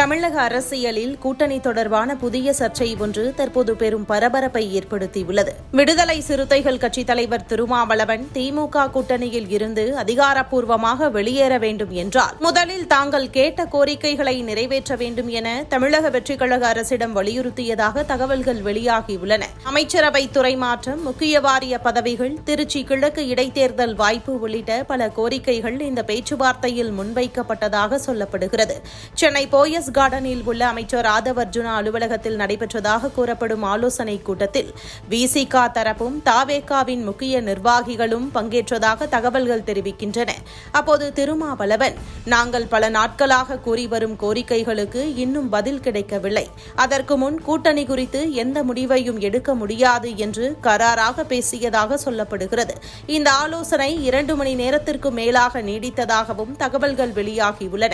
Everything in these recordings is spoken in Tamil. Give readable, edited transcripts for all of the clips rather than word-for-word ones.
தமிழக அரசியலில் கூட்டணி தொடர்பான புதிய சர்ச்சை ஒன்று தற்போது பெரும் பரபரப்பை ஏற்படுத்தியுள்ளது. விடுதலை சிறுத்தைகள் கட்சித் தலைவர் திருமாவளவன் திமுக கூட்டணியில் இருந்து அதிகாரப்பூர்வமாக வெளியேற வேண்டும் என்றால் முதலில் தாங்கள் கேட்ட கோரிக்கைகளை நிறைவேற்ற வேண்டும் என தமிழக வெற்றிக் கழக அரசிடம் வலியுறுத்தியதாக தகவல்கள் வெளியாகியுள்ளன. அமைச்சரவை துறை மாற்றம், முக்கிய வாரிய பதவிகள், திருச்சி கிழக்கு இடைத்தேர்தல் வாய்ப்பு உள்ளிட்ட பல கோரிக்கைகள் இந்த பேச்சுவார்த்தையில் முன்வைக்கப்பட்டதாக சொல்லப்படுகிறது. சென்னை போயஸ் கார்டனில் உள்ள அமைச்சர் ஆதவ் அர்ஜுனா அலுவலகத்தில் நடைபெற்றதாக கூறப்படும் ஆலோசனைக் கூட்டத்தில் விசிக தரப்பும் தாவேகாவின் முக்கிய நிர்வாகிகளும் பங்கேற்றதாக தகவல்கள் தெரிவிக்கின்றன. அப்போது திருமாவளவன், நாங்கள் பல நாட்களாக கூறி வரும் கோரிக்கைகளுக்கு இன்னும் பதில் கிடைக்கவில்லை. அதற்கு முன் கூட்டணி குறித்து எந்த முடிவையும் எடுக்க முடியாது என்று கராராக பேசியதாக சொல்லப்படுகிறது. இந்த ஆலோசனை 2 மணி நேரத்திற்கு மேலாக நீடித்ததாகவும் தகவல்கள் வெளியாகியுள்ளன.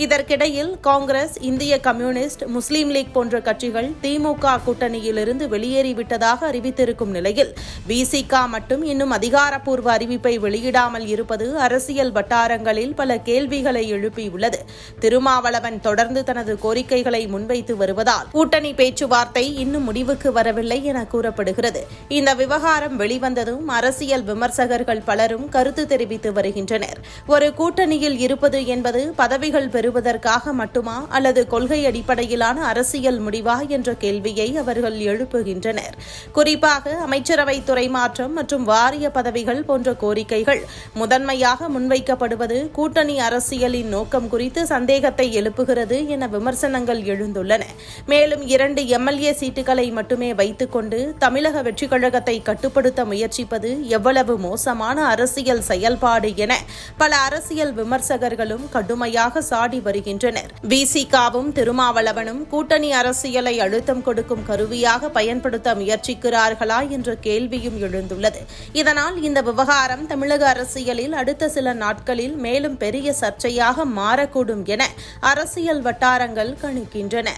இதற்கிடையில் காங்கிரஸ், இந்திய கம்யூனிஸ்ட், முஸ்லீம் லீக் போன்ற கட்சிகள் திமுக கூட்டணியிலிருந்து வெளியேறிவிட்டதாக அறிவித்திருக்கும் நிலையில் விசிக மட்டும் இன்னும் அதிகாரப்பூர்வ அறிவிப்பை வெளியிடாமல் இருப்பது அரசியல் வட்டாரங்களில் பல கேள்விகளை எழுப்பியுள்ளது. திருமாவளவன் தொடர்ந்து தனது கோரிக்கைகளை முன்வைத்து வருவதால் கூட்டணி பேச்சுவார்த்தை இன்னும் முடிவுக்கு வரவில்லை என கூறப்படுகிறது. இந்த விவகாரம் வெளிவந்ததும் அரசியல் விமர்சகர்கள் பலரும் கருத்து தெரிவித்து வருகின்றனர். ஒரு கூட்டணியில் இருப்பது என்பது பதவிகள் பெறுவதற்காக மட்டுமா அல்லது கொள்கை அடிப்படையிலான அரசியல் முடிவா என்ற கேள்வியை அவர்கள் எழுப்புகின்றனர். குறிப்பாக அமைச்சரவை துறை மாற்றம் மற்றும் வாரிய பதவிகள் போன்ற கோரிக்கைகள் முதன்மையாக முன்வைக்கப்படுவது கூட்டணி அரசியலின் நோக்கம் குறித்து சந்தேகத்தை எழுப்புகிறது என விமர்சனங்கள் எழுந்துள்ளன. மேலும் 2 எம்எல்ஏ சீட்டுகளை மட்டுமே வைத்துக் கொண்டு தமிழக வெற்றிக் கழகத்தை கட்டுப்படுத்த முயற்சிப்பது எவ்வளவு மோசமான அரசியல் செயல்பாடு என பல அரசியல் விமர்சகர்களும் கடுமையாக சாடி வருகின்றனர். விசிகவும் திருமாவளவனும் கூட்டணி அரசியலை அழுத்தம் கொடுக்கும் கருவியாக பயன்படுத்த முயற்சிக்கிறார்களா என்ற கேள்வியும் எழுந்துள்ளது. இதனால் இந்த விவகாரம் தமிழக அரசியலில் அடுத்த சில நாட்களில் மேலும் பெரிய சர்ச்சையாக மாறக்கூடும் என அரசியல் வட்டாரங்கள் கணிக்கின்றன.